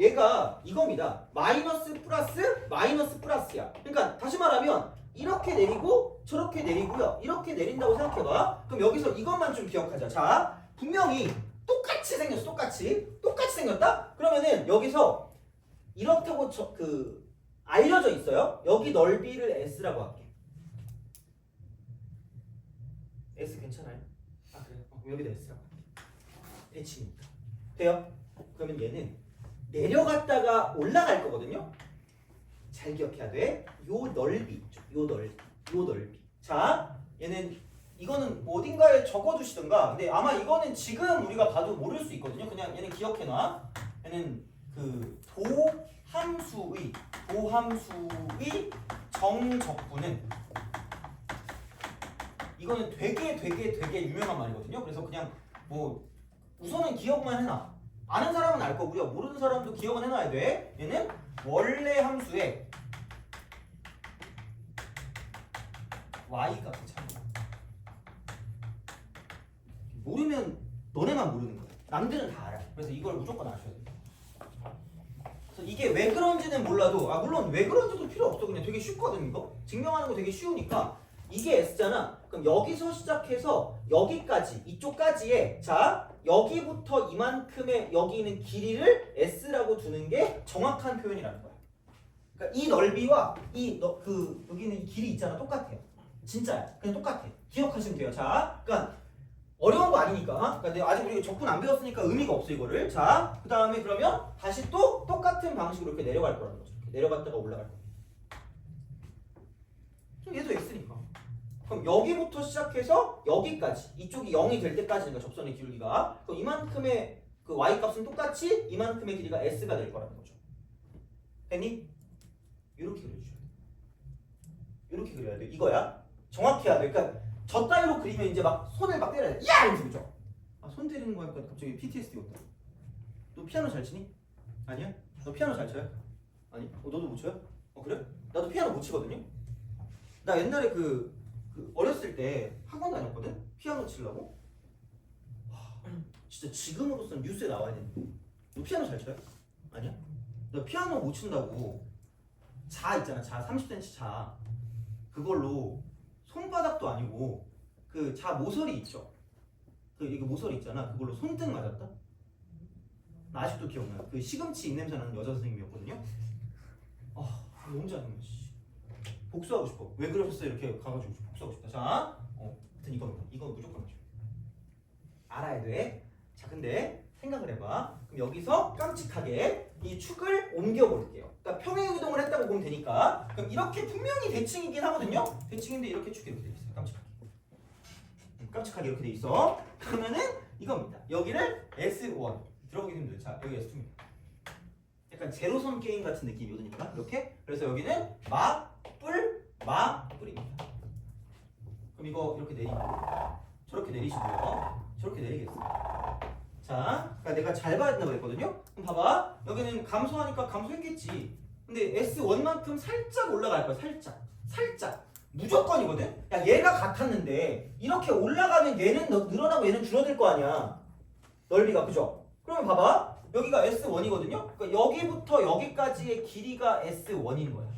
얘가 이겁니다. 마이너스 플러스야. 그러니까 다시 말하면 이렇게 내리고 저렇게 내리고요. 이렇게 내린다고 생각해봐. 그럼 여기서 이것만 좀 기억하자. 자, 분명히 똑같이 생겼어. 똑같이 생겼다? 그러면은 여기서 이렇다고 알려져 있어요. 여기 넓이를 S라고 할게. S 괜찮아요? 아 그래요? 여기다 S라고 할게. 대칭이니까. 돼요? 그러면 얘는 내려갔다가 올라갈 거거든요. 잘 기억해야 돼. 요 넓이 있죠. 요 넓이. 자, 얘는 이거는 어딘가에 적어두시던가. 근데 아마 이거는 지금 우리가 봐도 모를 수 있거든요. 그냥 얘는 기억해놔. 얘는 그 도함수의 정적분은 이거는 되게 유명한 말이거든요. 그래서 그냥 뭐 우선은 기억만 해놔. 아는 사람은 알 거고요. 모르는 사람도 기억은 해놔야 돼. 얘는 원래 함수의 y가 괜찮아. 모르면 너네만 모르는 거야. 남들은 다 알아. 그래서 이걸 무조건 아셔야 돼. 그래서 이게 왜 그런지는 몰라도 물론 왜 그런지도 필요 없어. 그냥 되게 쉽거든 이거. 증명하는 거 되게 쉬우니까 이게 S잖아. 그럼 여기서 시작해서 여기까지 이쪽까지에 자 여기부터 이만큼의 여기 있는 길이를 S라고 두는 게 정확한 표현이라는 거야. 그러니까 이 넓이와 여기 있는 이 길이 있잖아. 똑같아요. 진짜야. 그냥 똑같아. 기억하시면 돼요. 자, 그러니까 어려운 거 아니니까. 그러니까 아직 우리가 적분 안 배웠으니까 의미가 없어 이거를. 자, 그 다음에 그러면 다시 또 똑같은 방식으로 이렇게 내려갈 거라는 거죠. 이렇게 내려갔다가 올라갈 거. 얘도 X니까. 그럼 여기부터 시작해서 여기까지 이쪽이 0이 될 때까지니까 접선의 기울기가 그럼 이만큼의 그 y 값은 똑같이 이만큼의 길이가 S가 될 거라는 거죠. 됐니? 이렇게 그려주셔야 돼. 이렇게 그려야 돼. 이거야. 정확히 해야 돼. 그러니까 저 따위로 그리면 이제 막 손을 막 때려야 돼. 야! 이러면서 그죠? 손 때리는 거 하니까 갑자기 PTSD 왔다. 너 피아노 잘 치니? 아니야? 너 피아노 잘 쳐요? 아니? 너도 못 쳐요? 그래? 나도 피아노 못 치거든요? 나 옛날에 어렸을 때 학원 다녔거든? 피아노 치려고? 진짜 지금으로서는 뉴스에 나와야 되는데 너 피아노 잘 쳐요? 아니야? 너 피아노 못 친다고 자 있잖아. 자 30cm 자 그걸로 손바닥도 아니고 그 자 모서리 있죠? 이거 모서리 있잖아. 그걸로 손등 맞았다? 나 아직도 기억나요. 그 시금치 입냄새 나는 여자 선생님이었거든요. 너무 짜증나. 복수하고 싶어. 왜 그러셨어요? 이렇게 가가지고 복수하고 싶다. 자, 하여튼 이겁니다. 이거 무조건 맞죠. 알아야 돼. 자, 근데 생각을 해봐. 그럼 여기서 깜찍하게 이 축을 옮겨 볼게요. 그러니까 평행 이동을 했다고 보면 되니까. 그럼 이렇게 분명히 대칭이긴 하거든요. 대칭인데 이렇게 축이 이렇게 돼 있어요. 깜찍하게. 깜찍하게 이렇게 돼 있어. 그러면은 이겁니다. 여기를 S1 들어보기 힘들어요. 자, 여기 S2입니다. 약간 제로섬 게임 같은 느낌이거든요. 이렇게. 그래서 여기는 마뿔입니다. 그럼 이거 이렇게 내리고 저렇게 내리시고요. 저렇게 내리겠어요. 자, 그러니까 내가 잘 봐야 된다고 했거든요. 그럼 봐봐. 여기는 감소하니까 감소했겠지. 근데 S1만큼 살짝 올라갈 거야. 살짝. 무조건이거든. 야, 얘가 같았는데 이렇게 올라가면 얘는 늘어나고 얘는 줄어들 거 아니야. 넓이가. 그죠? 그러면 봐봐. 여기가 S1이거든요. 그러니까 여기부터 여기까지의 길이가 S1인 거야.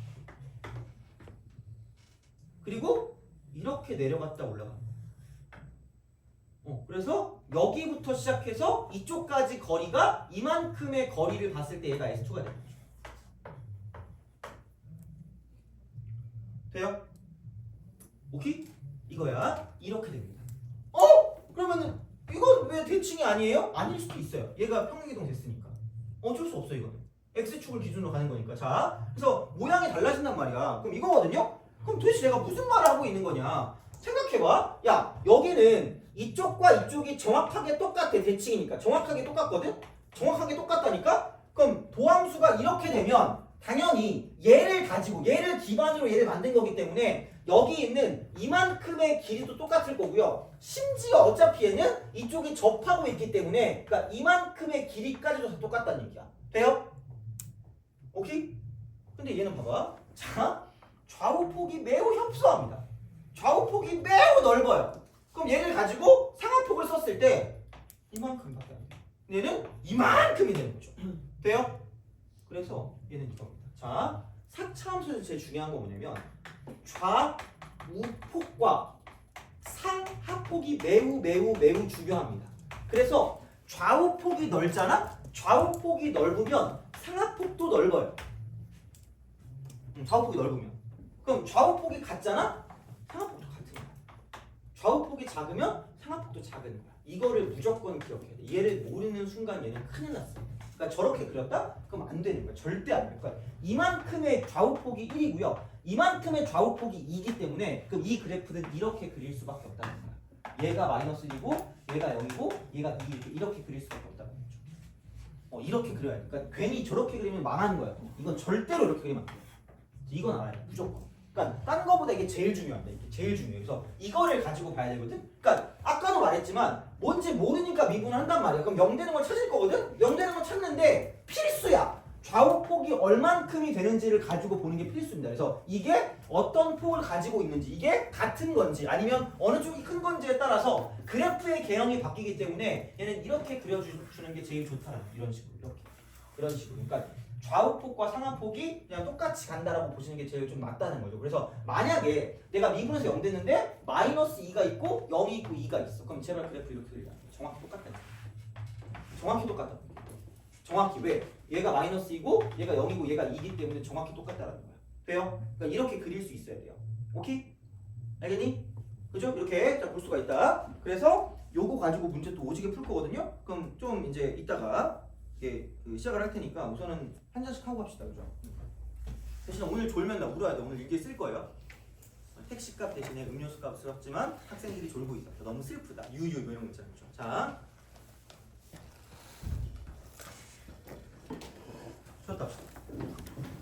그리고 이렇게 내려갔다 올라가. 그래서 여기부터 시작해서 이쪽까지 거리가 이만큼의 거리를 봤을 때 얘가 S2가 되는 거죠. 돼요? 오케이? 이거야. 이렇게 됩니다. 그러면은 이건 왜 대칭이 아니에요? 아닐 수도 있어요. 얘가 평행이동 됐으니까. 어쩔 수 없어 이거는. X축을 기준으로 가는 거니까. 자, 그래서 모양이 달라진단 말이야. 그럼 이거거든요? 그럼 도대체 내가 무슨 말을 하고 있는 거냐? 생각해봐. 야, 여기는 이쪽과 이쪽이 정확하게 똑같아. 대칭이니까. 정확하게 똑같거든? 정확하게 똑같다니까? 그럼 도함수가 이렇게 되면 당연히 얘를 가지고 얘를 기반으로 얘를 만든 거기 때문에 여기 있는 이만큼의 길이도 똑같을 거고요. 심지어 어차피 얘는 이쪽이 접하고 있기 때문에 그러니까 이만큼의 길이까지도 다 똑같다는 얘기야. 돼요? 오케이? 근데 얘는 봐봐. 자, 좌우폭이 매우 협소합니다. 좌우폭이 매우 넓어요. 그럼 얘를 가지고 상하폭을 썼을 때 이만큼밖에 안 돼요. 얘는 이만큼이 되는 거죠. 돼요? 그래서 얘는 이겁니다. 자, 4차 함수에서 제일 중요한 거 뭐냐면 좌우폭과 상하폭이 매우 중요합니다. 그래서 좌우폭이 넓잖아? 좌우폭이 넓으면 상하폭도 넓어요. 좌우폭이 넓으면. 그럼 좌우폭이 같잖아? 상하폭도 같은 거야. 좌우폭이 작으면 상하폭도 작은 거야. 이거를 무조건 기억해야 돼. 얘를 모르는 순간 얘는 큰일 났어. 그러니까 저렇게 그렸다? 그럼 안 되는 거야. 절대 안 돼. 그러니까 이만큼의 좌우폭이 1이고요. 이만큼의 좌우폭이 2이기 때문에 그럼 이 그래프는 이렇게 그릴 수밖에 없다는 거야. 얘가 마이너스 1이고 얘가 0이고 얘가 2 이렇게 그릴 수밖에 없다는 거죠. 이렇게 그려야 돼. 그러니까 괜히 저렇게 그리면 망하는 거야. 이건 절대로 이렇게 그리면 안 돼. 이건 알아야 돼. 무조건. 그러니까 딴 거보다 이게 제일 중요합니다. 이게 제일 중요해. 그래서 이거를 가지고 봐야 되거든. 그러니까 아까도 말했지만 뭔지 모르니까 미분을 한단 말이야. 그럼 0 되는 걸 찾을 거거든. 0 되는 걸 찾는데 필수야. 좌우폭이 얼만큼이 되는지를 가지고 보는 게 필수입니다. 그래서 이게 어떤 폭을 가지고 있는지, 이게 같은 건지 아니면 어느 쪽이 큰 건지에 따라서 그래프의 개형이 바뀌기 때문에 얘는 이렇게 그려주는 게 제일 좋다는 거야. 이런 식으로. 이렇게. 이런 식으로. 그러니까 좌우폭과 상하폭이 그냥 똑같이 간다라고 보시는 게 제일 좀 맞다는 거죠. 그래서 만약에 내가 미분에서 0 됐는데 마이너스 2가 있고 0이 있고 2가 있어. 그럼 제발 그래프 이렇게 그리자. 정확히 똑같다. 정확히 똑같다. 정확히. 왜? 얘가 마이너스 2고 얘가 0이고 얘가 2이기 때문에 정확히 똑같다라는 거야. 돼요? 그러니까 이렇게 그릴 수 있어야 돼요. 오케이? 알겠니? 그죠? 이렇게 볼 수가 있다. 그래서 요거 가지고 문제 또 오지게 풀 거거든요. 그럼 좀 이제 이따가 시작을 할 테니까 우선은 한 잔씩 하고 갑시다. 그죠? 대신에 오늘 졸면 나 울어야 돼. 오늘 일기에 쓸 거예요. 택시값 대신에 음료수 값을 썼지만 학생들이 졸고 있어. 너무 슬프다. 유유 뭐 이런 거 있잖아요. 그죠? 자, 쉬었다.